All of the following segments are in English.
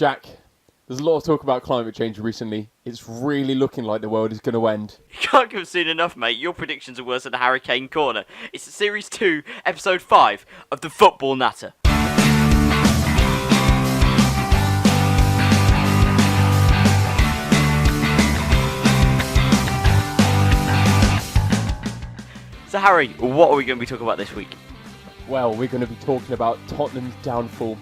Jack, there's a lot of talk about climate change recently. It's really looking like the world is going to end. You can't give soon enough, mate. Your predictions are worse than a Hurricane Corner. It's Series 2, Episode 5 of the Football Natter. So, Harry, what are we going to be talking about this week? Well, we're going to be talking about Tottenham's downfall,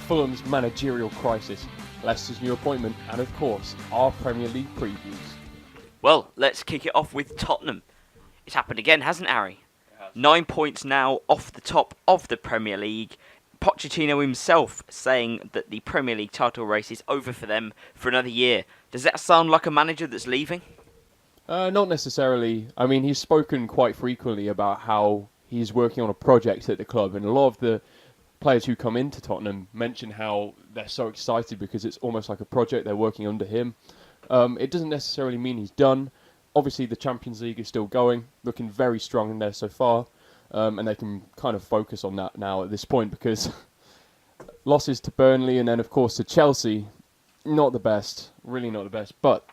Fulham's managerial crisis, Leicester's new appointment, and of course, our Premier League previews. Well, let's kick it off with Tottenham. It's happened again, hasn't it, Harry? It has. 9 points now off the top of the Premier League. Pochettino himself saying that the Premier League title race is over for them for another year. Does that sound like a manager that's leaving? Not necessarily. I mean, he's spoken quite frequently about how he's working on a project at the club, and a lot of the players who come into Tottenham mention how they're so excited because it's almost like a project they're working under him. It doesn't necessarily mean he's done. Obviously, the Champions League is still going, looking very strong in there so far, and they can kind of focus on that now at this point because losses to Burnley and then, of course, to Chelsea, not the best, really not the best, but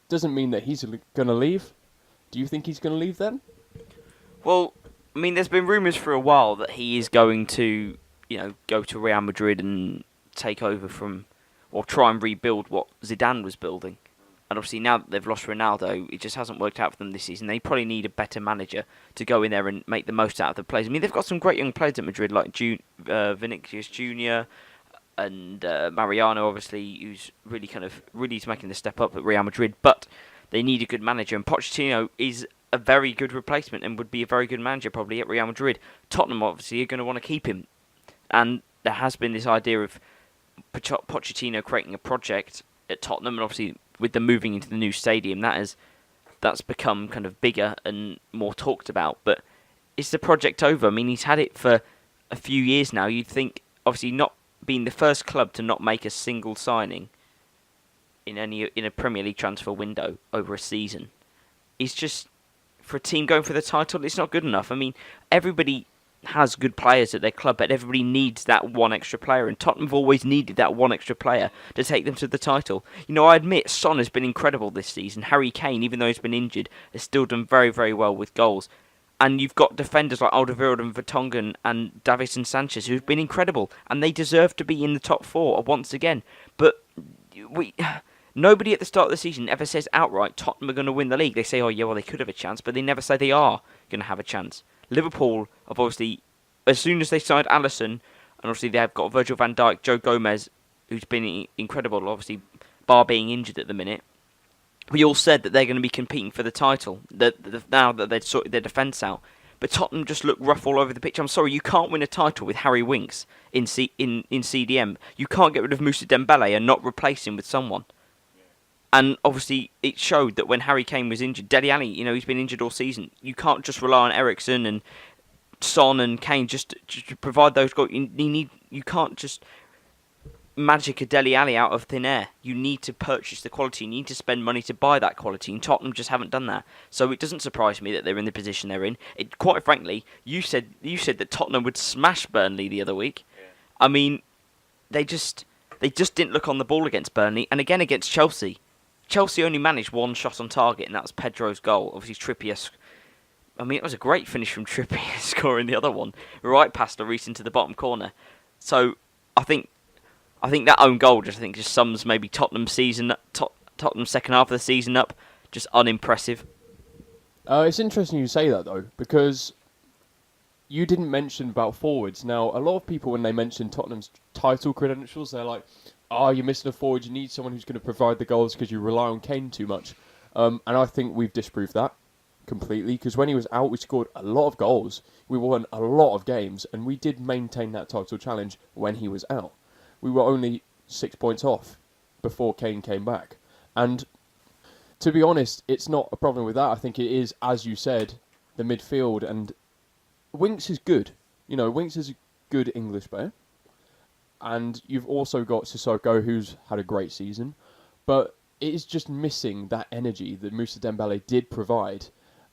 doesn't mean that he's going to leave. Do you think he's going to leave then? Well, I mean, there's been rumours for a while that he is going to, go to Real Madrid and take over from, or try and rebuild what Zidane was building. And obviously now that they've lost Ronaldo, it just hasn't worked out for them this season. They probably need a better manager to go in there and make the most out of the players. I mean, they've got some great young players at Madrid, like Vinicius Jr., and Mariano, obviously, who's really making the step up at Real Madrid. But they need a good manager, and Pochettino is a very good replacement and would be a very good manager probably at Real Madrid. Tottenham, obviously, are going to want to keep him. And there has been this idea of Pochettino creating a project at Tottenham, and obviously with them moving into the new stadium, that's become kind of bigger and more talked about. But is the project over? I mean, he's had it for a few years now. You'd think, obviously, not being the first club to not make a single signing in a Premier League transfer window over a season, is just, for a team going for the title, it's not good enough. I mean, everybody has good players at their club, but everybody needs that one extra player, and Tottenham have always needed that one extra player to take them to the title. I admit Son has been incredible this season. Harry Kane, even though he's been injured, has still done very, very well with goals. And you've got defenders like Alderweireld and Vertonghen and Davinson Sanchez who've been incredible, and they deserve to be in the top four once again. But nobody at the start of the season ever says outright Tottenham are going to win the league. They say, oh yeah, well they could have a chance, but they never say they are going to have a chance. Liverpool have obviously, as soon as they signed Alisson, and obviously they've got Virgil van Dijk, Joe Gomez, who's been incredible, obviously, bar being injured at the minute. We all said that they're going to be competing for the title, now that they'd sorted their defence out. But Tottenham just look rough all over the pitch. I'm sorry, you can't win a title with Harry Winks in CDM. You can't get rid of Moussa Dembele and not replace him with someone. And obviously, it showed that when Harry Kane was injured, Dele Alli, he's been injured all season. You can't just rely on Eriksen and Son and Kane just to provide those goals. You can't just magic a Dele Alli out of thin air. You need to purchase the quality. You need to spend money to buy that quality, and Tottenham just haven't done that. So it doesn't surprise me that they're in the position they're in. Quite frankly, you said that Tottenham would smash Burnley the other week. Yeah. I mean, they just didn't look on the ball against Burnley, and again against Chelsea. Chelsea only managed one shot on target, and that was Pedro's goal. Obviously, Trippier. I mean, it was a great finish from Trippier scoring the other one, right past Lloris into the bottom corner. So I think that own goal just sums maybe Tottenham's second half of the season up. Just unimpressive. It's interesting you say that though, because you didn't mention about forwards. Now, a lot of people when they mention Tottenham's title credentials, they're like, "Oh, you're missing a forward. You need someone who's going to provide the goals because you rely on Kane too much." And I think we've disproved that completely, because when he was out, we scored a lot of goals. We won a lot of games, and we did maintain that title challenge when he was out. We were only 6 points off before Kane came back. And to be honest, it's not a problem with that. I think it is, as you said, the midfield. And Winks is good. Winks is a good English player. And you've also got Sissoko, who's had a great season. But it is just missing that energy that Moussa Dembele did provide.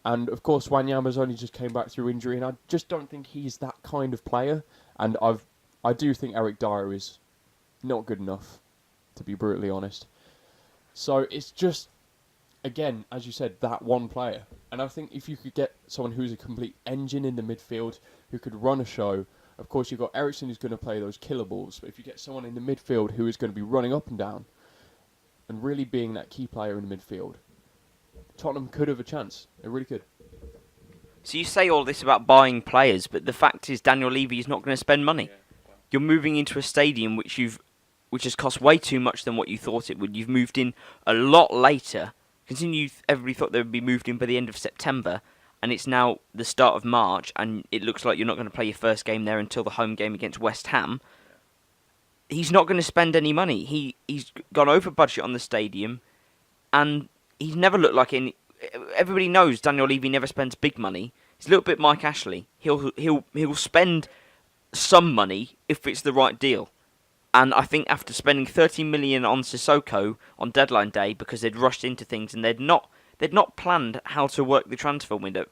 And of course, Wanyama's only just came back through injury, and I just don't think he's that kind of player. And I do think Eric Dyer is not good enough, to be brutally honest. So it's just, again, as you said, that one player. And I think if you could get someone who's a complete engine in the midfield, who could run a show, of course you've got Ericsson who's going to play those killer balls, but if you get someone in the midfield who is going to be running up and down and really being that key player in the midfield, Tottenham could have a chance. They really could. So you say all this about buying players, but the fact is Daniel Levy is not going to spend money. You're moving into a stadium which has cost way too much than what you thought it would. You've moved in a lot later. Everybody thought they would be moved in by the end of September, and it's now the start of March, and it looks like you're not going to play your first game there until the home game against West Ham. He's not going to spend any money. He's gone over budget on the stadium, and he's never looked like any. Everybody knows Daniel Levy never spends big money. He's a little bit Mike Ashley. He'll spend some money if it's the right deal. And I think after spending 30 million on Sissoko on deadline day because they'd rushed into things and they'd not planned how to work the transfer window,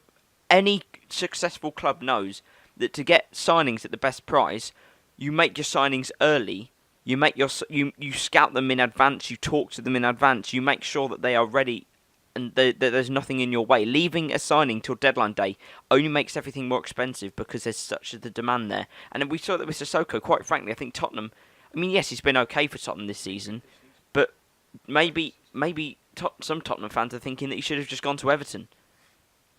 any successful club knows that to get signings at the best price, you make your signings early. You scout them in advance. You talk to them in advance. You make sure that they are ready and there's nothing in your way. Leaving a signing till deadline day only makes everything more expensive because there's such a demand there. And we saw that with Sissoko. Quite frankly, I think Tottenham. I mean, yes, he's been okay for Tottenham this season, but maybe some Tottenham fans are thinking that he should have just gone to Everton,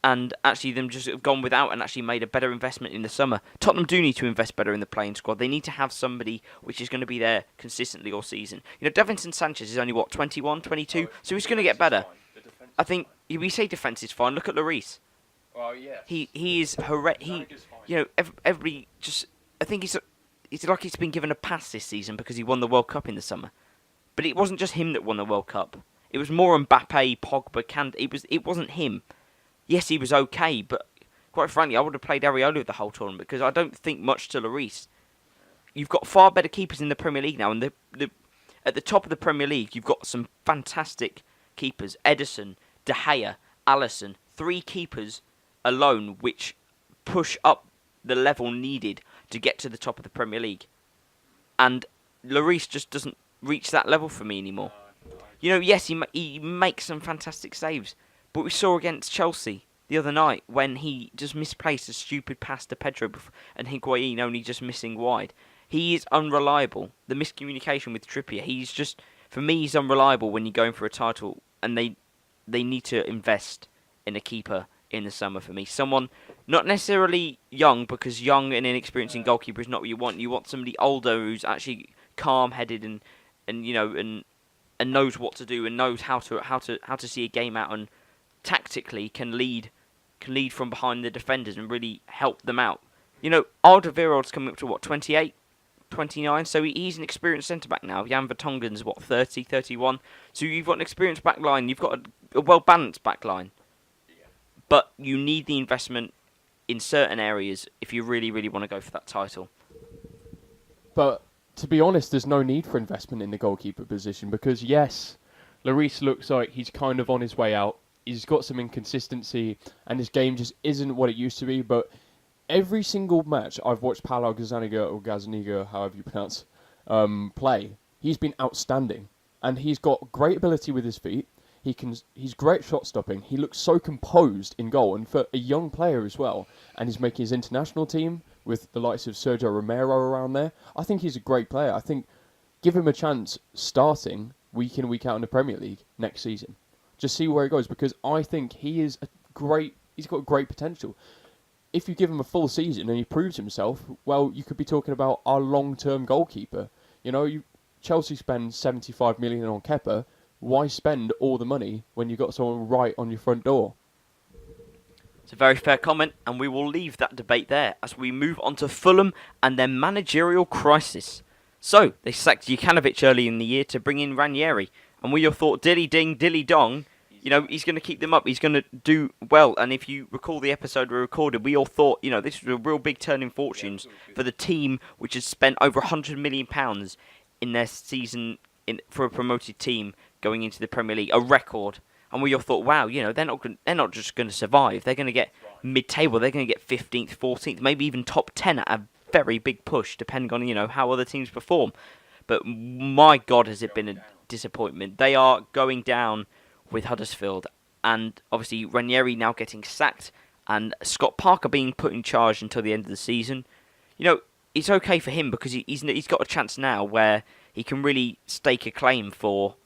and actually them just have gone without and actually made a better investment in the summer. Tottenham do need to invest better in the playing squad. They need to have somebody which is going to be there consistently all season. You know, Davinson Sanchez is only 21, 22, so he's going to get better. I think we say defence is fine. Look at Lloris. Well, yeah. He is horrendous. Everybody just. I think it's like he's been given a pass this season because he won the World Cup in the summer. But it wasn't just him that won the World Cup. It was more Mbappe, Pogba, Kante. It wasn't him. Yes, he was okay, but quite frankly, I would have played Areola the whole tournament because I don't think much to Lloris. You've got far better keepers in the Premier League now, and at the top of the Premier League, you've got some fantastic keepers. Ederson, De Gea, Alisson. 3 keepers alone which push up the level needed to get to the top of the Premier League. And Lloris just doesn't reach that level for me anymore. You know, yes, he makes some fantastic saves, but we saw against Chelsea the other night when he just misplaced a stupid pass to Pedro and Higuain only just missing wide. He is unreliable. The miscommunication with Trippier, for me, he's unreliable when you're going for a title, and they need to invest in a keeper in the summer for me. Someone not necessarily young, because young and inexperienced in goalkeeper is not what you want. You want somebody older who's actually calm-headed and knows what to do and knows how to see a game out and tactically can lead from behind the defenders and really help them out. You know, Alderweireld's coming up to 28, 29, so he's an experienced centre-back now. Jan Vertonghen's 30, 31. So you've got an experienced back line, you've got a well-balanced back line. But you need the investment in certain areas if you really, really want to go for that title. But to be honest, there's no need for investment in the goalkeeper position because, yes, Lloris looks like he's kind of on his way out. He's got some inconsistency and his game just isn't what it used to be. But every single match I've watched Paulo Gazzaniga, or Gazzaniga, however you pronounce, play, he's been outstanding. And he's got great ability with his feet. He's great shot stopping. He looks so composed in goal, and for a young player as well. And he's making his international team with the likes of Sergio Romero around there. I think he's a great player. I think give him a chance starting week in, week out in the Premier League next season. Just see where he goes, because I think he's got great potential. If you give him a full season and he proves himself, well, you could be talking about our long-term goalkeeper. You know, Chelsea spend 75 million on Kepa. Why spend all the money when you've got someone right on your front door? It's a very fair comment, and we will leave that debate there as we move on to Fulham and their managerial crisis. So, they sacked Jukanovic early in the year to bring in Ranieri, and we all thought dilly ding, dilly dong, you know, he's going to keep them up, he's going to do well. And if you recall the episode we recorded, we all thought, you know, this was a real big turn in fortunes for the team which has spent over £100 million in their season for a promoted team going into the Premier League, a record. And we all thought, wow, you know, they're not just going to survive. They're going to get mid-table. They're going to get 15th, 14th, maybe even top 10 at a very big push, depending on, you know, how other teams perform. But my God, has it been a disappointment. They are going down with Huddersfield, and obviously Ranieri now getting sacked, and Scott Parker being put in charge until the end of the season. You know, it's okay for him because he's got a chance now where he can really stake a claim for,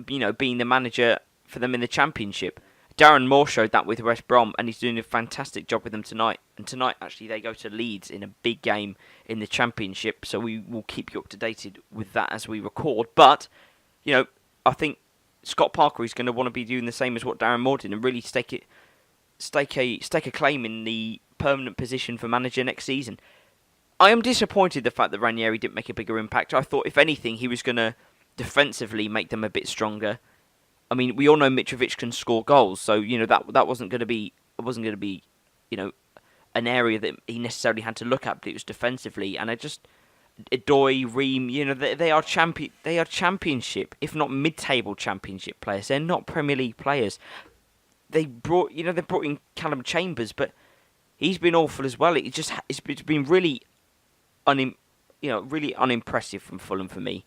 being the manager for them in the Championship. Darren Moore showed that with West Brom, and he's doing a fantastic job with them tonight. And tonight, actually, they go to Leeds in a big game in the Championship, so we will keep you up to date with that as we record. But, I think Scott Parker is going to want to be doing the same as what Darren Moore did and really stake a claim in the permanent position for manager next season. I am disappointed the fact that Ranieri didn't make a bigger impact. I thought, if anything, he was going to defensively make them a bit stronger. I mean, we all know Mitrovic can score goals, so that wasn't going to be an area that he necessarily had to look at. But it was defensively, and Adoy, Ream, they are championship, if not mid-table championship players. They're not Premier League players. They brought in Callum Chambers, but he's been awful as well. It's been really really unimpressive from Fulham for me.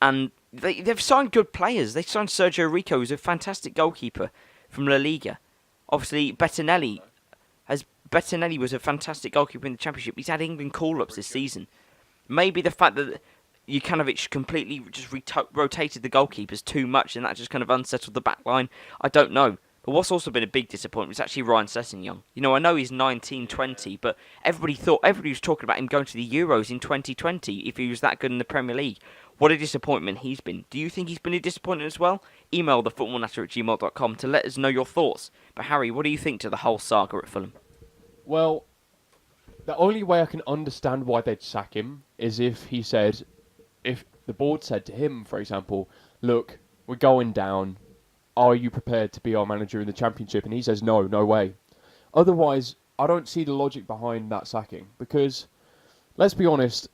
And they've signed good players. They signed Sergio Rico, who's a fantastic goalkeeper from La Liga. Obviously, Bettinelli was a fantastic goalkeeper in the Championship. He's had England call-ups this season. Maybe the fact that Jukanovic completely just rotated the goalkeepers too much, and that just kind of unsettled the back line. I don't know. But what's also been a big disappointment is actually Ryan Sessegnon. I know he's 19, 20, but everybody was talking about him going to the Euros in 2020 if he was that good in the Premier League. What a disappointment he's been. Do you think he's been a disappointment as well? Email thefootballnatter@gmail.com to let us know your thoughts. But Harry, what do you think to the whole saga at Fulham? Well, the only way I can understand why they'd sack him is if the board said to him, for example, look, we're going down. Are you prepared to be our manager in the Championship? And he says, no way. Otherwise, I don't see the logic behind that sacking. Because, let's be honest,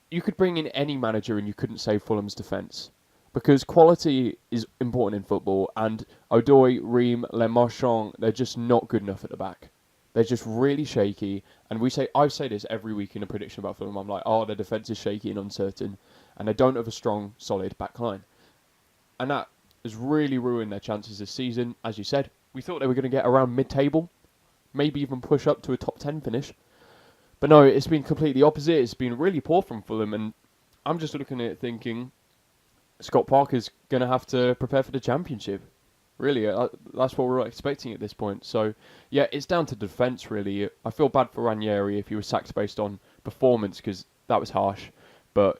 you could bring in any manager and you couldn't save Fulham's defence. Because quality is important in football, and Odoi, Ream, Le Marchand, they're just not good enough at the back. They're just really shaky, and I say this every week in a prediction about Fulham. I'm like, their defence is shaky and uncertain, and they don't have a strong, solid back line. And that has really ruined their chances this season. As you said, we thought they were going to get around mid-table, maybe even push up to a top 10 finish. But no, it's been completely opposite. It's been really poor from Fulham, and I'm just looking at it thinking Scott Parker's going to have to prepare for the Championship. Really, that's what we're expecting at this point. So, yeah, it's down to defence, really. I feel bad for Ranieri if he was sacked based on performance, because that was harsh. But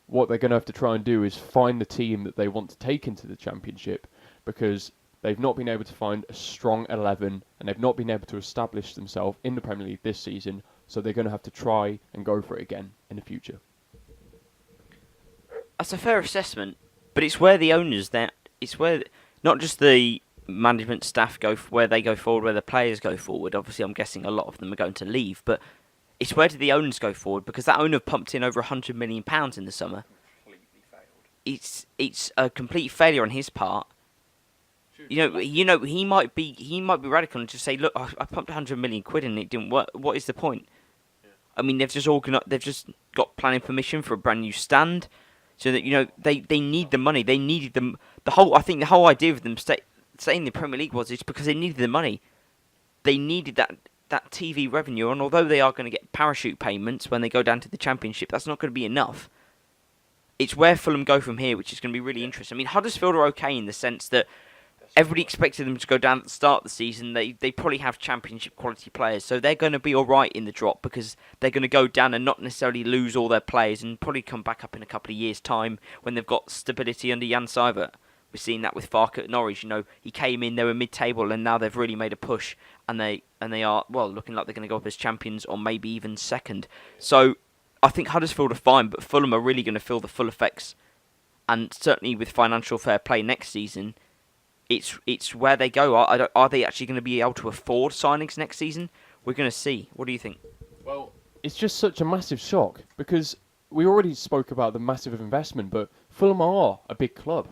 what they're going to have to try and do is find the team that they want to take into the Championship, because they've not been able to find a strong 11, and they've not been able to establish themselves in the Premier League this season. So they're going to have to try and go for it again in the future. That's a fair assessment, but it's where the owners, it's where not just the management staff where they go forward, where the players go forward. Obviously, I'm guessing a lot of them are going to leave, but it's where do the owners go forward? Because that owner pumped in over £100 million in the summer. Completely failed. It's a complete failure on his part. He might be radical and just say, look, I pumped £100 million and it didn't work. What is the point? Yeah. I mean, they've just got planning permission for a brand new stand, so that they need the money. They needed them. I think the whole idea of them staying in the Premier League was it's because they needed the money. They needed that TV revenue, and although they are going to get parachute payments when they go down to the Championship, that's not going to be enough. It's where Fulham go from here, which is going to be really interesting. I mean, Huddersfield are okay in the sense that everybody expected them to go down at the start of the season. They probably have Championship quality players, so they're going to be all right in the drop because they're going to go down and not necessarily lose all their players and probably come back up in a couple of years' time when they've got stability under Jan Seibert. We're seeing that with Farke at Norwich. He came in, they were mid-table, and now they've really made a push, and they are looking like they're going to go up as champions or maybe even second. So I think Huddersfield are fine, but Fulham are really going to feel the full effects, and certainly with financial fair play next season, it's where they go. Are they actually going to be able to afford signings next season? We're going to see. What do you think? Well, it's just such a massive shock because we already spoke about the massive investment, but Fulham are a big club.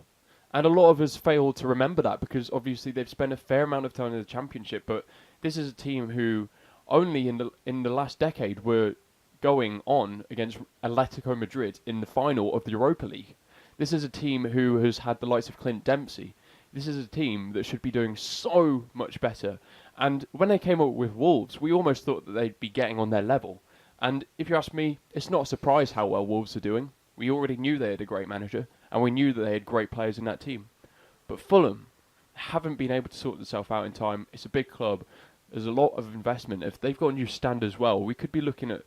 And a lot of us fail to remember that because obviously they've spent a fair amount of time in the Championship, but this is a team who only in the last decade were going on against Atletico Madrid in the final of the Europa League. This is a team who has had the likes of Clint Dempsey. This is a team that should be doing so much better. And when they came up with Wolves, we almost thought that they'd be getting on their level. And if you ask me, it's not a surprise how well Wolves are doing. We already knew they had a great manager, and we knew that they had great players in that team. But Fulham haven't been able to sort themselves out in time. It's a big club. There's a lot of investment. If they've got a new stand as well, we could be looking at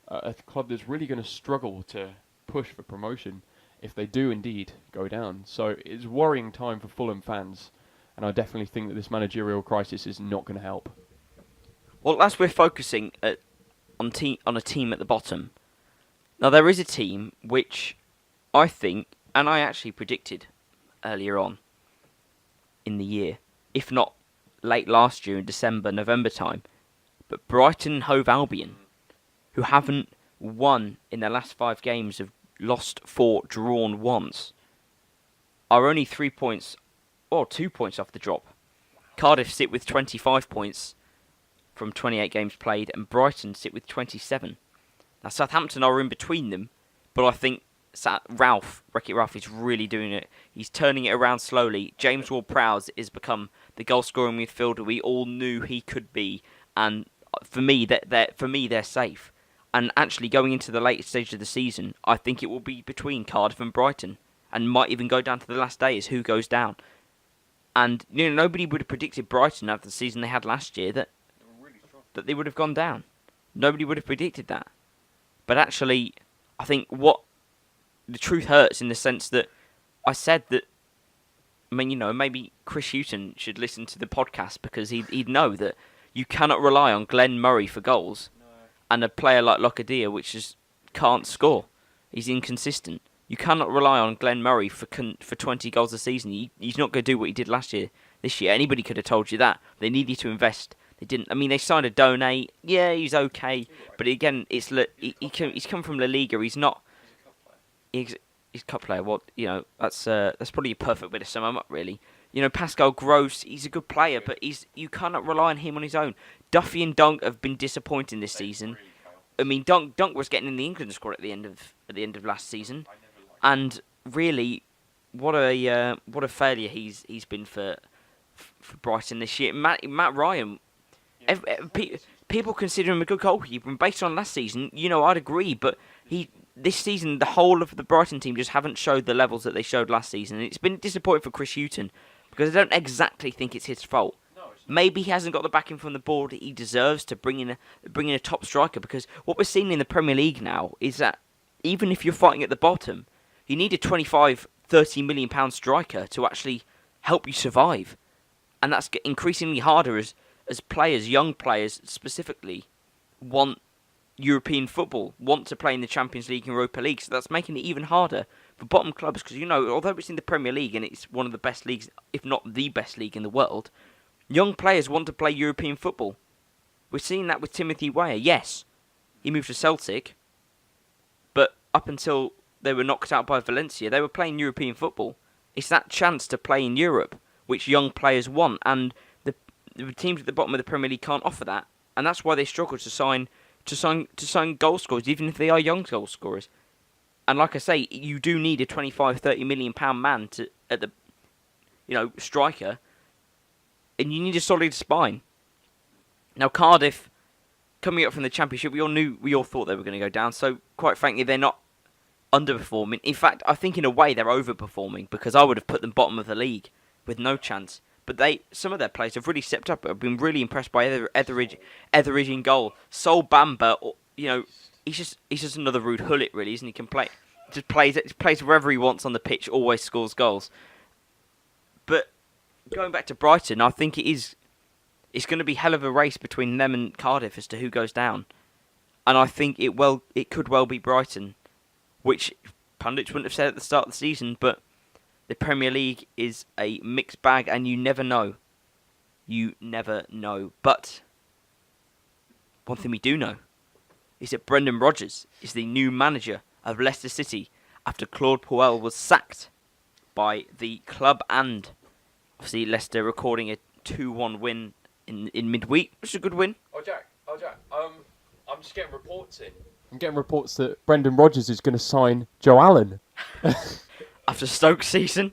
a club that's really going to struggle to push for promotion if they do indeed go down. So it's a worrying time for Fulham fans, and I definitely think that this managerial crisis is not going to help. Well, as we're focusing on a team at the bottom, now there is a team which I think, and I actually predicted earlier on in the year, if not late last year in December, November time, but Brighton and Hove Albion, who haven't won in their last 5 games, have lost 4, drawn once, are only 3 points, or 2 points off the drop. Cardiff sit with 25 points from 28 games played, and Brighton sit with 27. Now Southampton are in between them, but I think Wreck-It Ralph is really doing it. He's turning it around slowly. James Ward-Prowse has become the goal-scoring midfielder we all knew he could be, and for me, they're safe. And actually, going into the later stage of the season, I think it will be between Cardiff and Brighton, and might even go down to the last day as who goes down. And nobody would have predicted Brighton after the season they had last year that they would have gone down. Nobody would have predicted that. But actually, I think what the truth hurts in the sense that I said that. I mean, maybe Chris Hughton should listen to the podcast because he'd know that you cannot rely on Glenn Murray for goals, and a player like Locadia, which just can't score. He's inconsistent. You cannot rely on Glenn Murray for 20 goals a season. He's not going to do what he did last year. This year, anybody could have told you that. They needed to invest. They didn't. I mean, they signed a Donate. Yeah, he's okay, but again, he's come from La Liga. He's not. He's a cup player. What that's probably a perfect way to sum him up. Really, Pascal Gross. He's a good player, but you cannot rely on him on his own. Duffy and Dunk have been disappointing this season. I mean, Dunk was getting in the England squad at the end of last season, and really, what a failure he's been for Brighton this year. Matt Ryan. People consider him a good goalkeeper, and based on last season, I'd agree. But this season, the whole of the Brighton team just haven't showed the levels that they showed last season, and it's been disappointing for Chris Hughton because I don't exactly think it's his fault. Maybe he hasn't got the backing from the board that he deserves to bring in a top striker, because what we're seeing in the Premier League now is that even if you're fighting at the bottom, you need a 25, 30 million pound striker to actually help you survive, and that's getting increasingly harder as players, young players specifically, want European football, want to play in the Champions League and Europa League. So that's making it even harder for bottom clubs because, although it's in the Premier League and it's one of the best leagues, if not the best league in the world, young players want to play European football. We're seeing that with Timothy Weah. Yes, he moved to Celtic, but up until they were knocked out by Valencia, they were playing European football. It's that chance to play in Europe which young players want, and the teams at the bottom of the Premier League can't offer that, and that's why they struggle to sign goal scorers, even if they are young goal scorers. And like I say, you do need a 25, 30 million pound man at the striker, and you need a solid spine. Now Cardiff, coming up from the Championship, we all thought they were going to go down. So quite frankly, they're not underperforming. In fact, I think in a way they're overperforming because I would have put them bottom of the league with no chance. But some of their players have really stepped up. I've been really impressed by Etheridge in goal. Sol Bamba, he's just another Ruud Gullit, really, isn't he? Can play, just plays wherever he wants on the pitch, always scores goals. But going back to Brighton, I think it's going to be hell of a race between them and Cardiff as to who goes down. And I think it could well be Brighton, which pundits wouldn't have said at the start of the season, but the Premier League is a mixed bag, and you never know. You never know. But one thing we do know is that Brendan Rodgers is the new manager of Leicester City after Claude Puel was sacked by the club, and obviously Leicester recording a 2-1 win in midweek, which is a good win. Oh Jack, I'm just getting reports in I'm getting reports that Brendan Rodgers is going to sign Joe Allen. After Stoke season,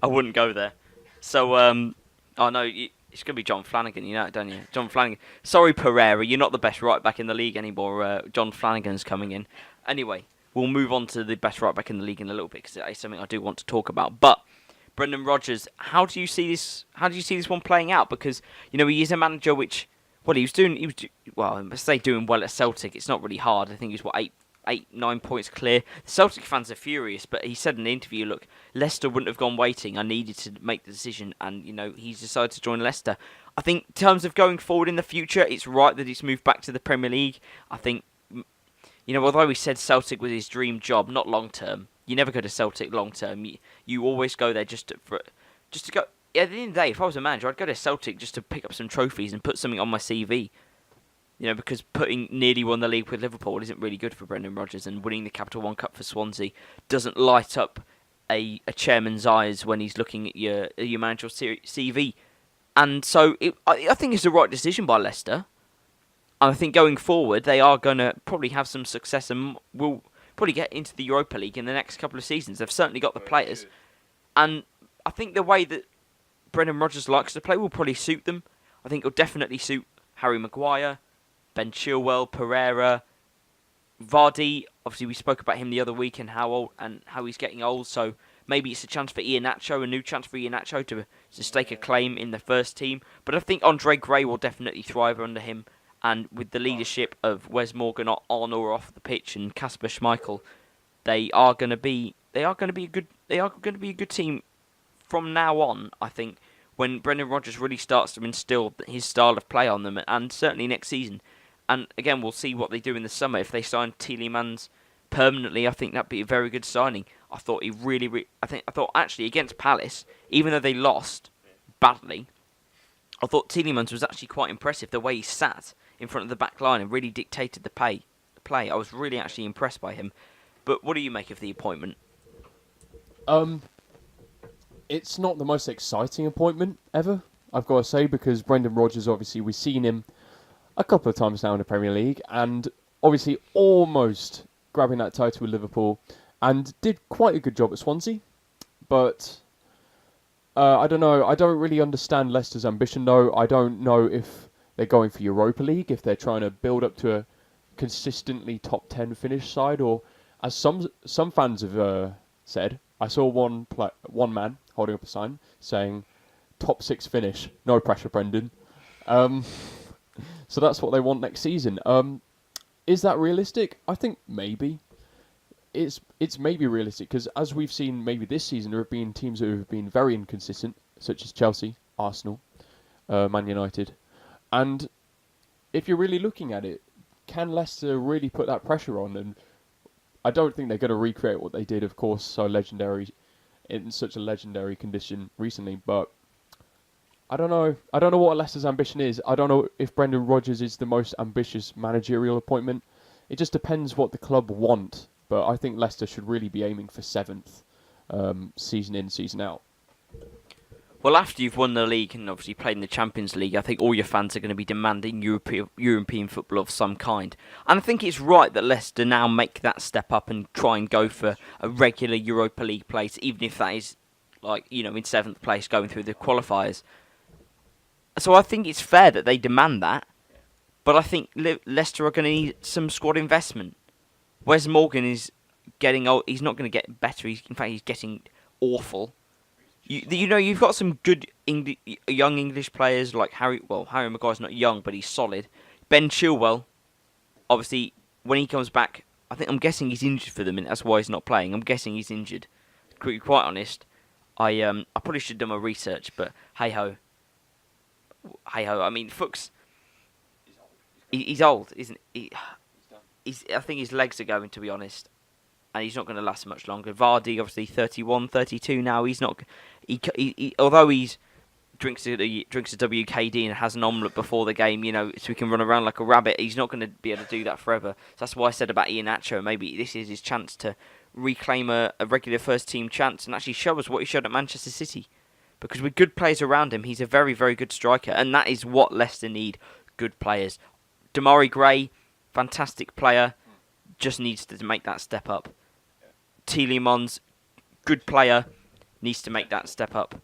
I wouldn't go there. So, I know it's going to be John Flanagan, you know it, don't you? John Flanagan. Sorry, Pereira, you're not the best right back in the league anymore. John Flanagan's coming in. Anyway, we'll move on to the best right back in the league in a little bit because it's something I do want to talk about. But Brendan Rodgers, how do you see this? How do you see this one playing out? Because he is a manager which, well, let's say doing well at Celtic. It's not really hard. I think he was 9 points clear. The Celtic fans are furious, but he said in the interview, look, Leicester wouldn't have gone waiting. I needed to make the decision, and, he's decided to join Leicester. I think in terms of going forward in the future, it's right that he's moved back to the Premier League. I think, although he said Celtic was his dream job, not long term. You never go to Celtic long term. You always go there just to go. At the end of the day, if I was a manager, I'd go to Celtic just to pick up some trophies and put something on my CV. Because nearly won the league with Liverpool isn't really good for Brendan Rodgers, and winning the Capital One Cup for Swansea doesn't light up a chairman's eyes when he's looking at your managerial CV. And so I think it's the right decision by Leicester. And I think going forward, they are going to probably have some success and will probably get into the Europa League in the next couple of seasons. They've certainly got the players. And I think the way that Brendan Rodgers likes to play will probably suit them. I think it'll definitely suit Harry Maguire, Ben Chilwell, Pereira, Vardy. Obviously, we spoke about him the other week and how he's getting old. So maybe it's a chance for Iheanacho, a new chance for Iheanacho to stake a claim in the first team. But I think Andre Gray will definitely thrive under him, and with the leadership of Wes Morgan on or off the pitch and Kasper Schmeichel, they are going to be a good team from now on. I think when Brendan Rodgers really starts to instill his style of play on them, and certainly next season. And again, we'll see what they do in the summer. If they sign Tielemans permanently, I think that'd be a very good signing. I thought actually against Palace, even though they lost badly, I thought Tielemans was actually quite impressive. The way he sat in front of the back line and really dictated the play. I was really actually impressed by him. But what do you make of the appointment? It's not the most exciting appointment ever, I've got to say, because Brendan Rodgers, obviously, we've seen him a couple of times now in the Premier League, and obviously almost grabbing that title with Liverpool, and did quite a good job at Swansea. But I don't know. I don't really understand Leicester's ambition, though. I don't know if they're going for Europa League, if they're trying to build up to a consistently top 10 finish side, or as some fans have said, I saw one man holding up a sign saying top 6 finish. No pressure, Brendan. So that's what they want next season. Is that realistic? I think maybe. It's maybe realistic, because as we've seen maybe this season, there have been teams who have been very inconsistent, such as Chelsea, Arsenal, Man United. And if you're really looking at it, can Leicester really put that pressure on? And I don't think they're going to recreate what they did, of course, in such a legendary condition recently, but I don't know. I don't know what Leicester's ambition is. I don't know if Brendan Rodgers is the most ambitious managerial appointment. It just depends what the club want. But I think Leicester should really be aiming for 7th, season in, season out. Well, after you've won the league and obviously played in the Champions League, I think all your fans are going to be demanding European football of some kind. And I think it's right that Leicester now make that step up and try and go for a regular Europa League place, even if that is, in 7th place going through the qualifiers. So I think it's fair that they demand that. But I think Leicester are going to need some squad investment. Wes Morgan is getting old. He's not going to get better. In fact, he's getting awful. You've got some good young English players like Harry. Well, Harry Maguire's not young, but he's solid. Ben Chilwell, obviously, when he comes back, I'm guessing he's injured for them, and that's why he's not playing. I'm guessing he's injured. To be quite honest, I probably should have done my research, but hey ho. I mean, Fuchs. He's old, isn't he? I think his legs are going, to be honest, and he's not going to last much longer. Vardy, obviously 31, 32 now. He's not. Although he's drinks a WKD and has an omelette before the game, so he can run around like a rabbit. He's not going to be able to do that forever. So that's why I said about Iheanacho. Maybe this is his chance to reclaim a regular first team chance and actually show us what he showed at Manchester City. Because with good players around him, he's a very, very good striker, and that is what Leicester need: good players. Damari Gray, fantastic player, just needs to make that step up. Tielemans, good player, needs to make that step up.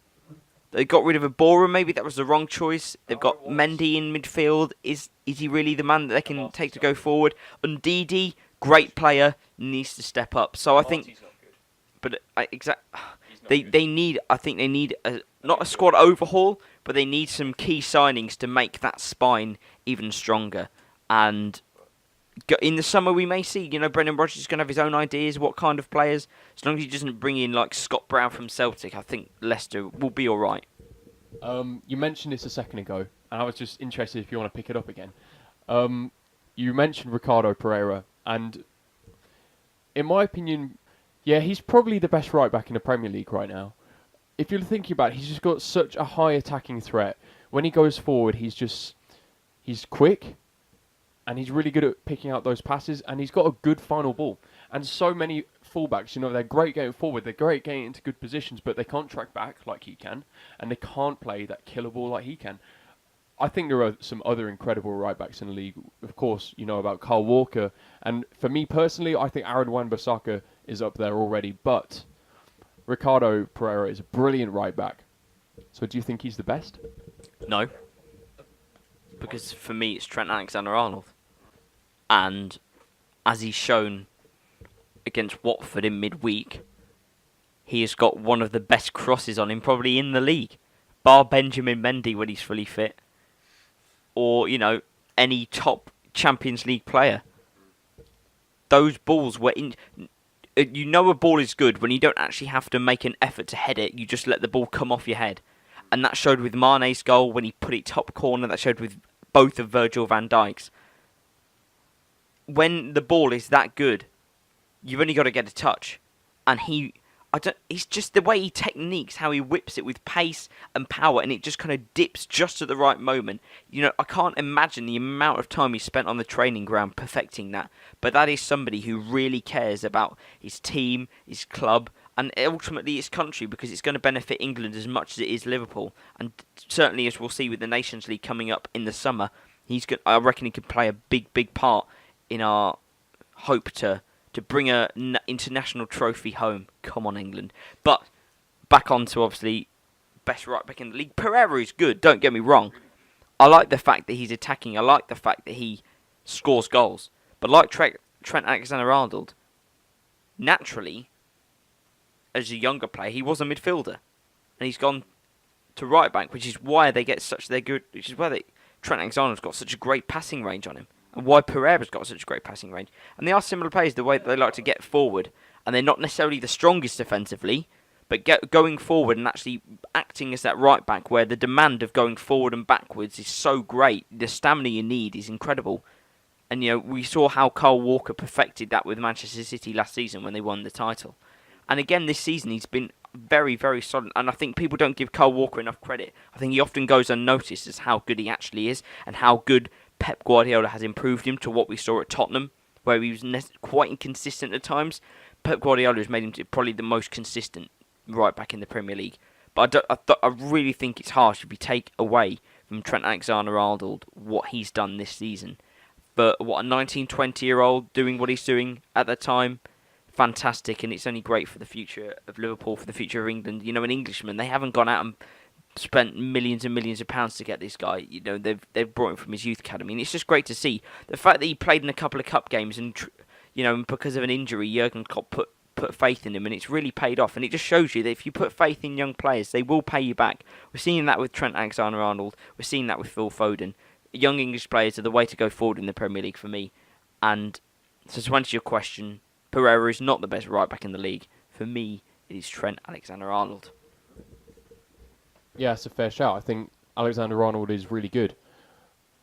They got rid of Abora, maybe that was the wrong choice. They've got Mendy in midfield. Is he really the man that they can take to go forward? Ndidi, great player, needs to step up. So I think, but they need. I think they need not a squad overhaul, but they need some key signings to make that spine even stronger. And in the summer, we may see, Brendan Rodgers is going to have his own ideas, what kind of players. As long as he doesn't bring in, like, Scott Brown from Celtic, I think Leicester will be all right. You mentioned this a second ago, and I was just interested if you want to pick it up again. You mentioned Ricardo Pereira, and in my opinion, yeah, he's probably the best right-back in the Premier League right now. If you're thinking about it, he's just got such a high attacking threat. When he goes forward, he's quick, and he's really good at picking out those passes, and he's got a good final ball. And so many fullbacks, they're great going forward, they're great getting into good positions, but they can't track back like he can, and they can't play that killer ball like he can. I think there are some other incredible right-backs in the league. Of course, you know about Kyle Walker, and for me personally, I think Aaron Wan-Bissaka is up there already, but Ricardo Pereira is a brilliant right-back. So do you think he's the best? No. Because for me, it's Trent Alexander-Arnold. And as he's shown against Watford in midweek, he has got one of the best crosses on him probably in the league. Bar Benjamin Mendy when he's fully fit. Or, any top Champions League player. Those balls were in... a ball is good when you don't actually have to make an effort to head it. You just let the ball come off your head. And that showed with Mane's goal when he put it top corner. That showed with both of Virgil van Dijk's. When the ball is that good, you've only got to get a touch. And he's just the way he techniques, how he whips it with pace and power, and it just kind of dips just at the right moment. I can't imagine the amount of time he spent on the training ground perfecting that. But that is somebody who really cares about his team, his club, and ultimately his country, because it's going to benefit England as much as it is Liverpool. And certainly, as we'll see with the Nations League coming up in the summer, I reckon he could play a big, big part in our hope to bring an international trophy home. Come on, England. But back on to, obviously, best right back in the league. Pereira is good, don't get me wrong. I like the fact that he's attacking. I like the fact that he scores goals. But like Trent Alexander-Arnold, naturally, as a younger player, he was a midfielder. And he's gone to right back, which is why Trent Alexander-Arnold's got such a great passing range on him. And why Pereira's got such a great passing range. And they are similar players, the way that they like to get forward. And they're not necessarily the strongest defensively, but going forward and actually acting as that right back, where the demand of going forward and backwards is so great. The stamina you need is incredible. And, we saw how Kyle Walker perfected that with Manchester City last season when they won the title. And again, this season, he's been very, very solid. And I think people don't give Kyle Walker enough credit. I think he often goes unnoticed as how good he actually is and how good Pep Guardiola has improved him to what we saw at Tottenham, where he was quite inconsistent at times. Pep Guardiola has made him probably the most consistent right back in the Premier League. But I really think it's harsh if you take away from Trent Alexander-Arnold what he's done this season. But a 19, 20-year-old doing what he's doing at the time, fantastic, and it's only great for the future of Liverpool, for the future of England. An Englishman, they haven't gone out and spent millions and millions of pounds to get this guy. They've brought him from his youth academy, and it's just great to see the fact that he played in a couple of cup games, and because of an injury, Jurgen Klopp put faith in him, and it's really paid off. And it just shows you that if you put faith in young players, they will pay you back. We're seeing that with Trent Alexander-Arnold. We're seeing that with Phil Foden. Young English players are the way to go forward in the Premier League for me. And so to answer your question, Pereira is not the best right back in the league. For me, it is Trent Alexander-Arnold. Yeah, it's a fair shout. I think Alexander-Arnold is really good.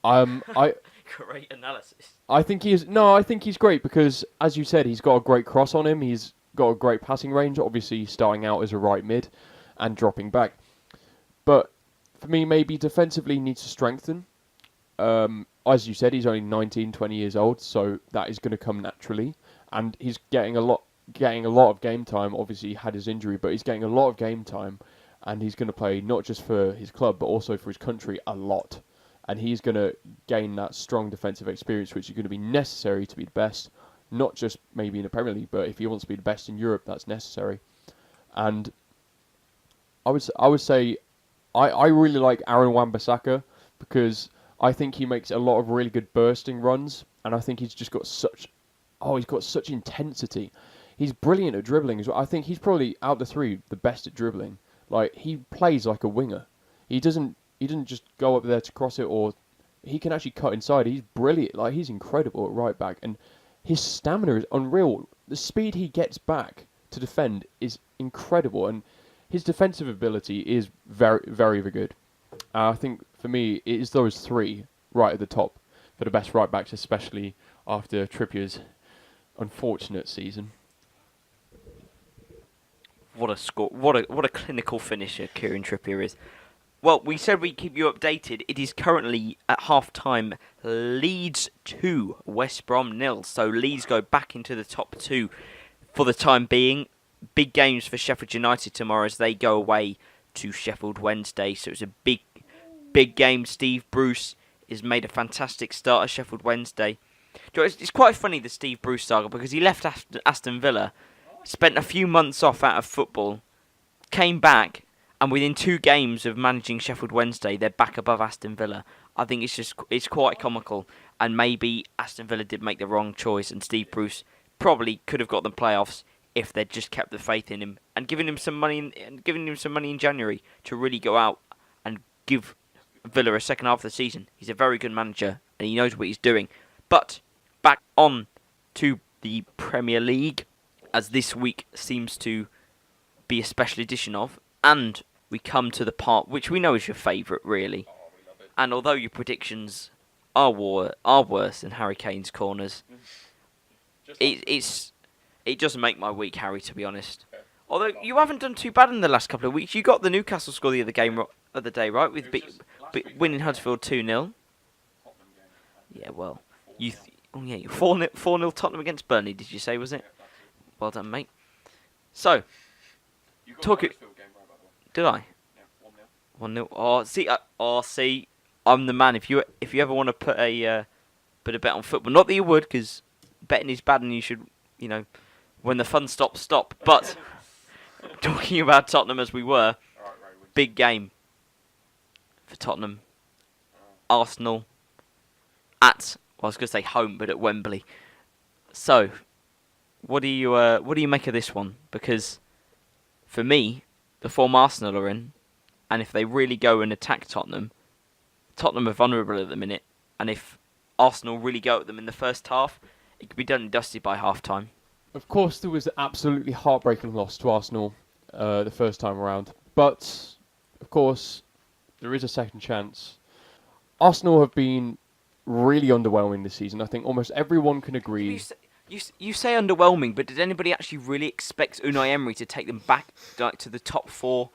Great analysis. I think he is. No, I think he's great because, as you said, he's got a great cross on him. He's got a great passing range. Obviously, starting out as a right mid and dropping back. But for me, maybe defensively needs to strengthen. As you said, he's only 19, 20 years old, so that is going to come naturally. And he's getting a lot of game time. Obviously, he had his injury, but he's getting a lot of game time. And he's going to play not just for his club, but also for his country a lot. And he's going to gain that strong defensive experience, which is going to be necessary to be the best not just maybe in the Premier League, but if he wants to be the best in Europe, that's necessary. And I would say I really like Aaron Wan-Bissaka because I think he makes a lot of really good bursting runs, and I think he's just got he's got such intensity. He's brilliant at dribbling as well. I think he's probably out of the three the best at dribbling. Like, he plays like a winger. He doesn't just go up there to cross it, or he can actually cut inside. He's brilliant. Like, he's incredible at right back, and his stamina is unreal. The speed he gets back to defend is incredible, and his defensive ability is very, very, very good. I think for me, it is those three right at the top for the best right backs, especially after Trippier's unfortunate season. What a score! What a clinical finisher Kieran Trippier is. Well, we said we'd keep you updated. It is currently at half-time Leeds 2, West Brom 0. So Leeds go back into the top two for the time being. Big games for Sheffield United tomorrow as they go away to Sheffield Wednesday. So it's a big game. Steve Bruce has made a fantastic start at Sheffield Wednesday. It's quite funny, the Steve Bruce saga, because he left Aston Villa, spent a few months off out of football, came back, and within 2 games of managing Sheffield Wednesday, they're back above Aston Villa. I think it's quite comical, and maybe Aston Villa did make the wrong choice, and Steve Bruce probably could have got them playoffs if they'd just kept the faith in him and given him some money in January to really go out and give Villa a second half of the season. He's a very good manager and he knows what he's doing. But back on to the Premier League, as this week seems to be a special edition of, and we come to the part which we know is your favourite, really. And although your predictions are worse than Harry Kane's corners, it doesn't make my week, Harry, to be honest. Although you haven't done too bad in the last couple of weeks. You got the Newcastle score the other day, right? With winning Huddersfield 2-0. Yeah, well, you 4-0 Tottenham against Burnley. Did you say, was it? Well done, mate. So, talk it. Did I? 1-0. Oh, see, I'm the man. If you ever want to put a bet on football, not that you would, because betting is bad, and you should, when the fun stops, stop. But talking about Tottenham as we were, big game for Tottenham. Arsenal at, well, I was going to say home, but at Wembley. So, what do you make of this one? Because for me, the form Arsenal are in, and if they really go and attack Tottenham are vulnerable at the minute, and if Arsenal really go at them in the first half, it could be done and dusted by half-time. Of course, there was an absolutely heartbreaking loss to Arsenal the first time around. But, of course, there is a second chance. Arsenal have been really underwhelming this season. I think almost everyone can agree. You say underwhelming, but did anybody actually really expect Unai Emery to take them back to the top 4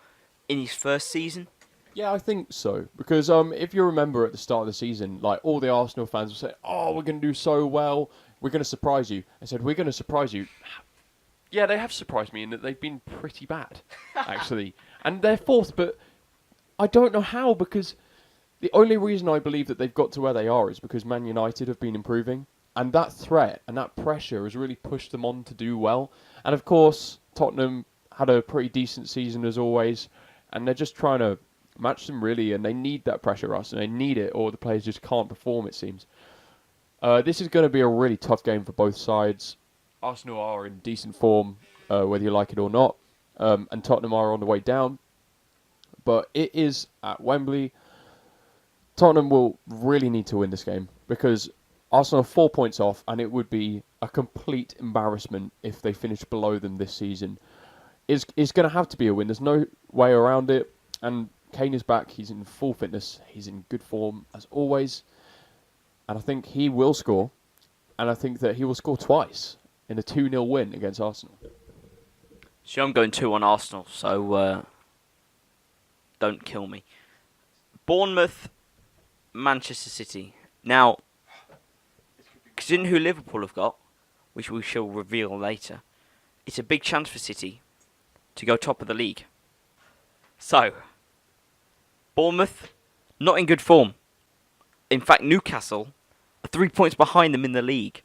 in his first season? Yeah, I think so. Because if you remember at the start of the season, like, all the Arsenal fans would say, "Oh, we're going to do so well. We're going to surprise you." I said, "We're going to surprise you." Yeah, they have surprised me in that they've been pretty bad, actually. And they're 4th, but I don't know how, because the only reason I believe that they've got to where they are is because Man United have been improving. And that threat and that pressure has really pushed them on to do well. And of course, Tottenham had a pretty decent season as always. And they're just trying to match them, really. And they need that pressure, Arsenal. They need it, or the players just can't perform, it seems. This is going to be a really tough game for both sides. Arsenal are in decent form, whether you like it or not. And Tottenham are on the way down. But it is at Wembley. Tottenham will really need to win this game, because Arsenal are 4 points off, and it would be a complete embarrassment if they finish below them this season. It's going to have to be a win. There's no way around it. And Kane is back. He's in full fitness. He's in good form, as always. And I think he will score. And I think that he will score twice in a 2-0 win against Arsenal. So I'm going 2 on Arsenal, so don't kill me. Bournemouth, Manchester City. Now, considering who Liverpool have got, which we shall reveal later, it's a big chance for City to go top of the league. So, Bournemouth, not in good form. In fact, Newcastle are 3 points behind them in the league.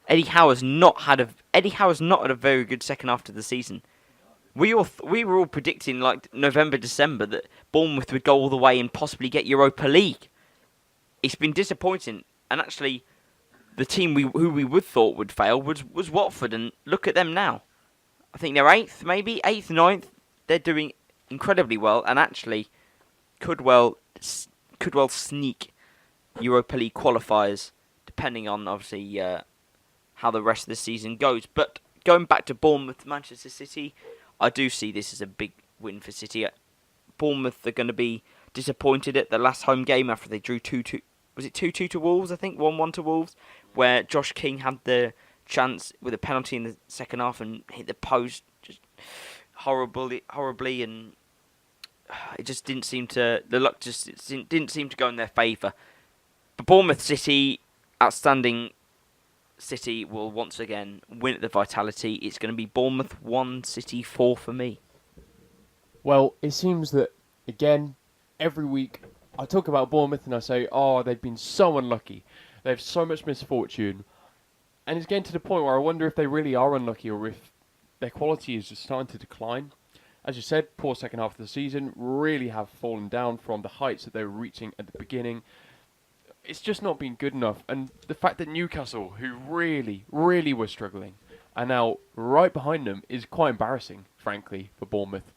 Eddie Howe has not had a very good second half of the season. We were all predicting like November, December that Bournemouth would go all the way and possibly get Europa League. It's been disappointing, and actually, the team who we would thought would fail was Watford, and look at them now. I think they're eighth, ninth. They're doing incredibly well, and actually could well sneak Europa League qualifiers, depending on obviously how the rest of the season goes. But going back to Bournemouth, Manchester City, I do see this as a big win for City. Bournemouth are going to be disappointed at the last home game after they drew 2-2. Was it 2-2 to Wolves, I think? 1-1 to Wolves, where Josh King had the chance with a penalty in the second half and hit the post just horribly, and it just didn't seem to... The luck just didn't seem to go in their favour. But Bournemouth City, outstanding City, will once again win at the Vitality. It's going to be Bournemouth 1, City 4 for me. Well, it seems that, again, every week I talk about Bournemouth and I say, oh, they've been so unlucky. They have so much misfortune. And it's getting to the point where I wonder if they really are unlucky or if their quality is just starting to decline. As you said, poor second half of the season, really have fallen down from the heights that they were reaching at the beginning. It's just not been good enough. And the fact that Newcastle, who really, really were struggling, are now right behind them is quite embarrassing, frankly, for Bournemouth.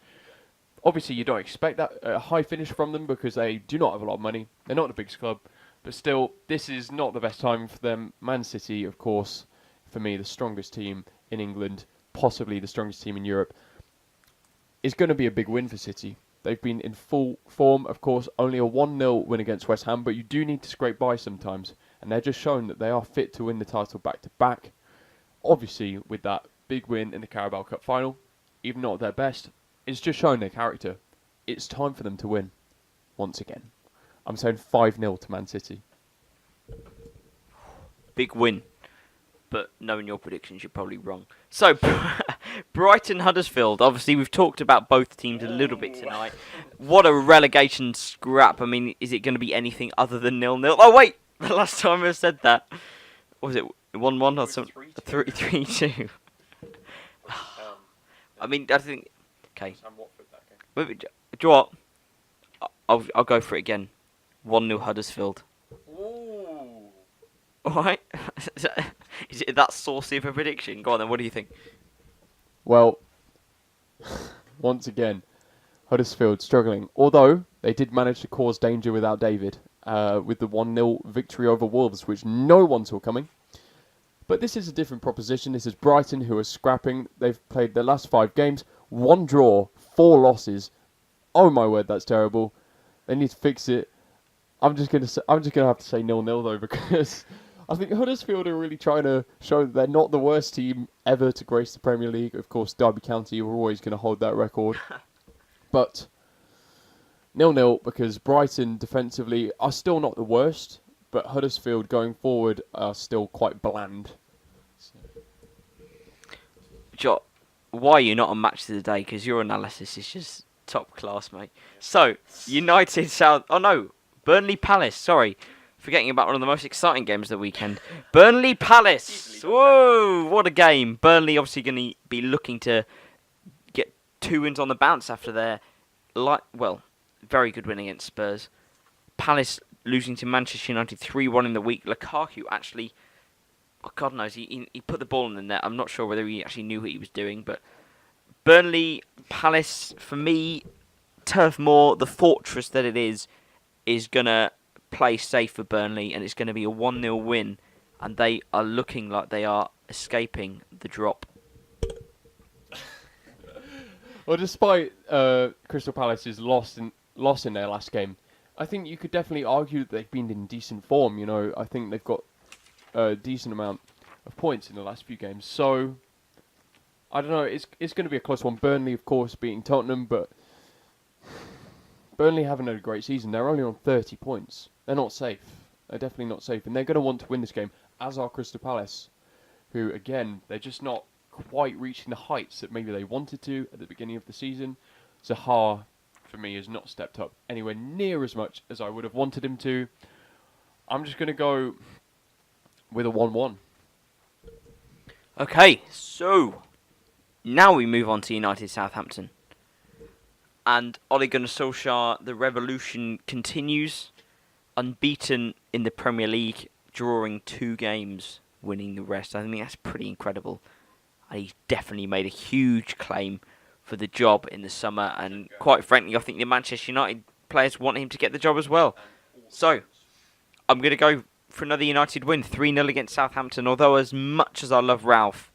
Obviously, you don't expect that a high finish from them because they do not have a lot of money. They're not the biggest club. But still, this is not the best time for them. Man City, of course, for me, the strongest team in England, possibly the strongest team in Europe, is going to be a big win for City. They've been in full form, of course, only a 1-0 win against West Ham, but you do need to scrape by sometimes. And they're just shown that they are fit to win the title back-to-back. Obviously, with that big win in the Carabao Cup final, even not at their best, it's just showing their character. It's time for them to win, once again. I'm saying 5-0 to Man City. Big win. But knowing your predictions, you're probably wrong. So, Brighton Huddersfield. Obviously, we've talked about both teams a little bit tonight. What a relegation scrap. I mean, is it going to be anything other than 0-0? Oh, wait! The last time I said that. What was it? 1-1 or something? 3-2. I mean, I think... Okay. Maybe, do you know what? I'll go for it again. 1-0 Huddersfield. Alright. Is it that saucy of a prediction? Go on then, what do you think? Well, once again, Huddersfield struggling. Although, they did manage to cause danger without David with the 1-0 victory over Wolves, which no one saw coming. But this is a different proposition. This is Brighton, who are scrapping. They've played their last 5 games. 1 draw, 4 losses. Oh my word, that's terrible. They need to fix it. I'm just gonna have to say 0-0 though, because I think Huddersfield are really trying to show that they're not the worst team ever to grace the Premier League. Of course, Derby County were always going to hold that record. But 0-0 because Brighton defensively are still not the worst, but Huddersfield going forward are still quite bland. Jot, why are you not on Match of the Day? Because your analysis is just top class, mate. So, United South... Oh no, Burnley Palace, sorry. Forgetting about one of the most exciting games of the weekend. Burnley Palace! Whoa, what a game. Burnley obviously going to be looking to get 2 wins on the bounce after their, very good win against Spurs. Palace losing to Manchester United 3-1 in the week. Lukaku actually, God knows, he put the ball in the net. I'm not sure whether he actually knew what he was doing, but Burnley Palace, for me, Turf Moor, the fortress that it is going to play safe for Burnley, and it's going to be a 1-0 win, and they are looking like they are escaping the drop. Well, despite Crystal Palace's loss in their last game, I think you could definitely argue that they've been in decent form. You know, I think they've got a decent amount of points in the last few games. So, I don't know, it's going to be a close one. Burnley, of course, beating Tottenham, but Burnley haven't had a great season. They're only on 30 points. They're not safe. They're definitely not safe. And they're going to want to win this game, as are Crystal Palace, who, again, they're just not quite reaching the heights that maybe they wanted to at the beginning of the season. Zaha, for me, has not stepped up anywhere near as much as I would have wanted him to. I'm just going to go with a 1-1. Okay, so now we move on to United Southampton. And Ole Gunnar Solskjaer, the revolution continues. Unbeaten in the Premier League, drawing 2 games, winning the rest. I think that's pretty incredible. And he's definitely made a huge claim for the job in the summer. And quite frankly, I think the Manchester United players want him to get the job as well. So, I'm going to go for another United win, 3-0 against Southampton. Although as much as I love Ralph,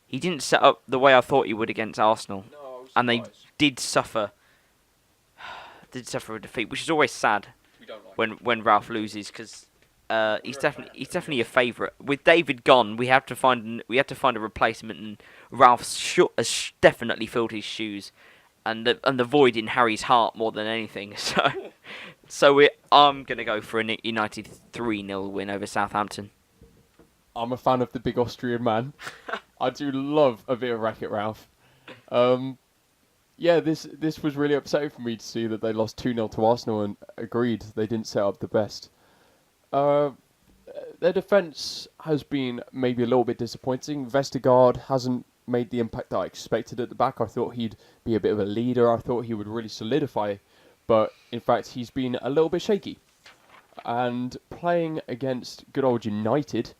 he didn't set up the way I thought he would against Arsenal. And they did suffer a defeat, which is always sad when Ralph loses, because he's definitely a favourite. With David gone, we had to find a replacement, and Ralph has definitely filled his shoes, and the void in Harry's heart more than anything. So I'm gonna go for a United 3-0 win over Southampton. I'm a fan of the big Austrian man. I do love a bit of Wreck-It Ralph. Yeah, this was really upsetting for me to see that they lost 2-0 to Arsenal, and agreed they didn't set up the best. Their defence has been maybe a little bit disappointing. Vestergaard hasn't made the impact that I expected at the back. I thought he'd be a bit of a leader. I thought he would really solidify, but in fact he's been a little bit shaky. And playing against good old United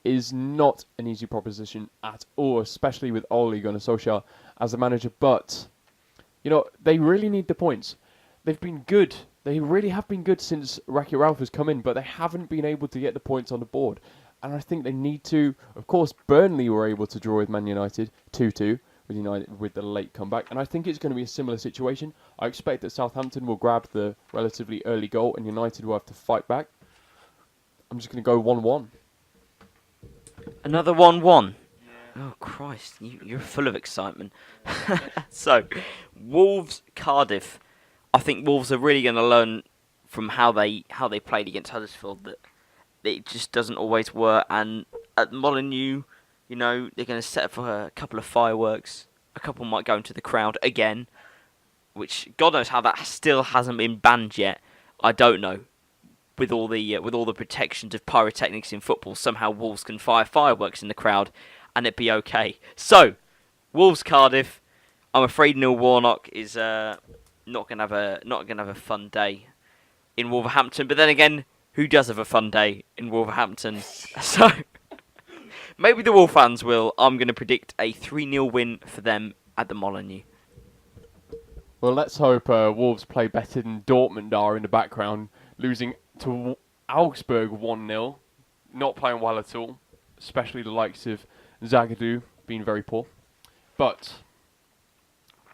is not an easy proposition at all, especially with Ole Gunnar Solskjaer as a manager. But, they really need the points. They've been good. They really have been good since Wreck-It Ralph has come in, but they haven't been able to get the points on the board. And I think they need to. Of course, Burnley were able to draw with Man United 2-2 with the late comeback, and I think it's going to be a similar situation. I expect that Southampton will grab the relatively early goal, and United will have to fight back. I'm just going to go 1-1. Another 1-1. Oh Christ, you're full of excitement. So, Wolves Cardiff. I think Wolves are really going to learn from how they played against Huddersfield that it just doesn't always work. And at Molineux, they're going to set up for a couple of fireworks. A couple might go into the crowd again, which God knows how that still hasn't been banned yet. I don't know. With all the protections of pyrotechnics in football, somehow Wolves can fire fireworks in the crowd, and it'd be okay. So, Wolves Cardiff. I'm afraid Neil Warnock is not gonna have a fun day in Wolverhampton. But then again, who does have a fun day in Wolverhampton? So maybe the Wolf fans will. I'm gonna predict a 3-0 win for them at the Molineux. Well, let's hope Wolves play better than Dortmund are in the background, losing to Augsburg 1-0, not playing well at all, especially the likes of Zagadou being very poor. But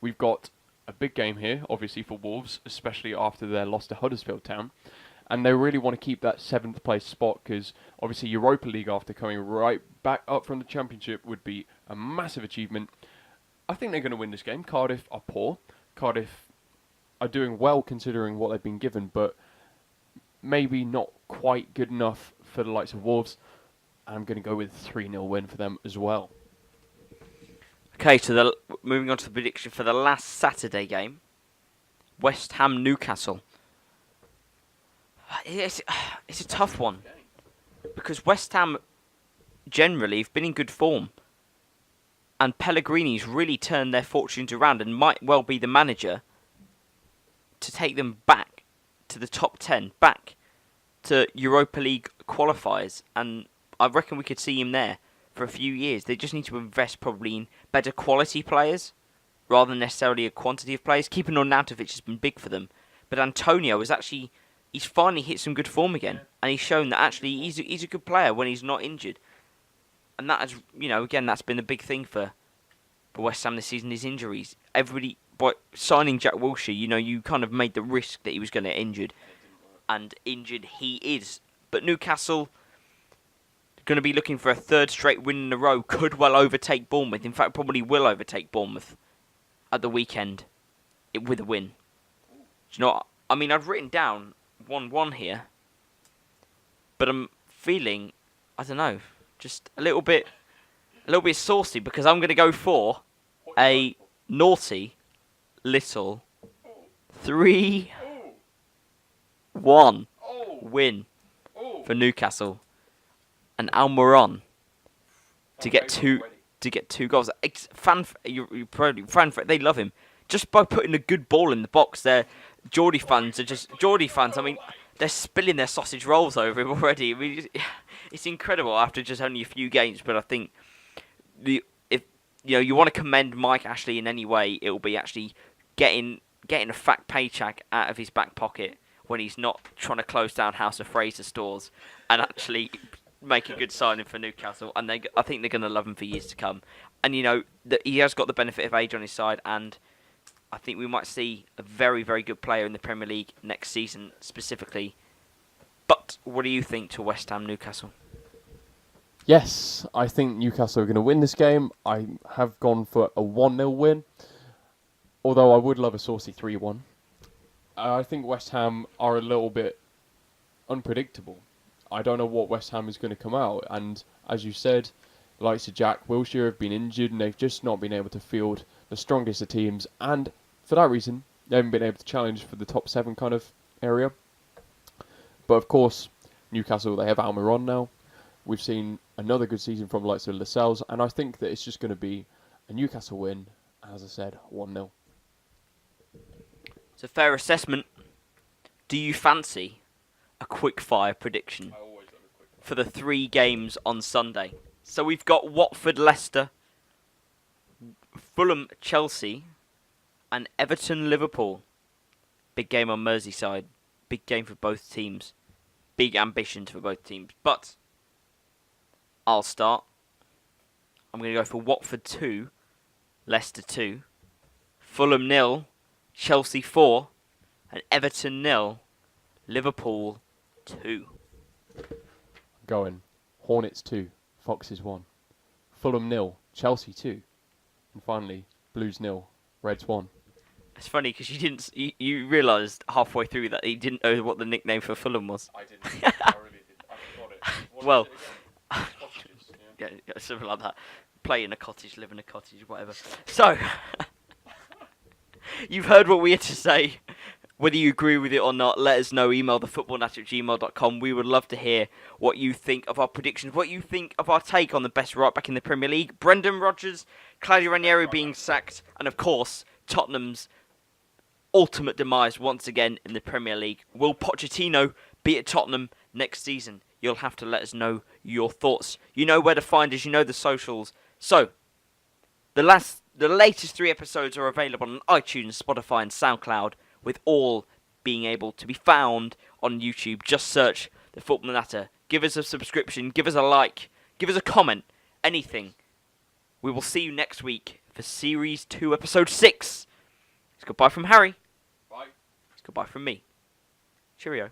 we've got a big game here, obviously, for Wolves, especially after their loss to Huddersfield Town. And they really want to keep that 7th place spot, because obviously Europa League, after coming right back up from the Championship, would be a massive achievement. I think they're going to win this game. Cardiff are poor. Cardiff are doing well considering what they've been given, but maybe not quite good enough for the likes of Wolves. I'm going to go with a 3-0 win for them as well. Okay, so moving on to the prediction for the last Saturday game. West Ham Newcastle. It's a tough one, because West Ham generally have been in good form, and Pellegrini's really turned their fortunes around and might well be the manager to take them back to the top 10, back to Europa League qualifiers, and I reckon we could see him there for a few years. They just need to invest probably in better quality players rather than necessarily a quantity of players. Keeping on Nautovic has been big for them, but Antonio is actually, he's finally hit some good form again, and he's shown that actually he's a good player when he's not injured. And that has, again, that's been the big thing for West Ham this season, is injuries. Everybody, by signing Jack Wilshere, you kind of made the risk that he was going to get injured, and injured he is. But Newcastle going to be looking for a 3rd straight win in a row, could well overtake Bournemouth. In fact, probably will overtake Bournemouth at the weekend with a win. Do you know what? I mean, I've written down 1-1 here, but I'm feeling, I don't know, just a little bit saucy, because I'm going to go for a naughty little 3-1 win for Newcastle. And Almiron to get two goals. They love him just by putting a good ball in the box. Geordie fans. I mean, they're spilling their sausage rolls over him already. I mean, it's incredible after just only a few games. But I think if you want to commend Mike Ashley in any way, it will be actually getting a fat paycheck out of his back pocket when he's not trying to close down House of Fraser stores and actually make a good signing for Newcastle. And I think they're going to love him for years to come. And that he has got the benefit of age on his side, and I think we might see a very, very good player in the Premier League next season specifically. But what do you think to West Ham Newcastle? Yes, I think Newcastle are going to win this game. I have gone for a 1-0 win, although I would love a saucy 3-1. I think West Ham are a little bit unpredictable. I don't know what West Ham is going to come out, and as you said, the likes of Jack Wilshere have been injured and they've just not been able to field the strongest of teams, and for that reason, they haven't been able to challenge for the top 7 kind of area. But of course, Newcastle, they have Almiron now. We've seen another good season from the likes of Lascelles, and I think that it's just going to be a Newcastle win, as I said, 1-0. It's a fair assessment. Do you fancy a quick-fire prediction for the 3 games on Sunday? So we've got Watford, Leicester, Fulham, Chelsea, and Everton, Liverpool. Big game on Merseyside. Big game for both teams. Big ambitions for both teams. But I'll start. I'm going to go for Watford 2, Leicester 2, Fulham 0, Chelsea 4, and Everton 0, Liverpool 2. Going Hornets 2, Foxes 1, Fulham 0, Chelsea 2, and finally Blues 0, Reds 1. It's funny because you realised halfway through that he didn't know what the nickname for Fulham was. I didn't. I really didn't. I forgot it. What Well, is it again? Cottages, yeah. yeah, something like that. Play in a cottage, live in a cottage, whatever. So, you've heard what we had to say. Whether you agree with it or not, let us know. Email thefootballnatter@gmail.com. We would love to hear what you think of our predictions, what you think of our take on the best right back in the Premier League, Brendan Rodgers, Claudio Ranieri being sacked, and of course, Tottenham's ultimate demise once again in the Premier League. Will Pochettino be at Tottenham next season? You'll have to let us know your thoughts. You know where to find us. You know the socials. So, the latest 3 episodes are available on iTunes, Spotify, and SoundCloud, with all being able to be found on YouTube. Just search The Football Natter. Give us a subscription. Give us a like. Give us a comment. Anything. We will see you next week for Series 2, Episode 6. It's goodbye from Harry. Bye. It's goodbye from me. Cheerio.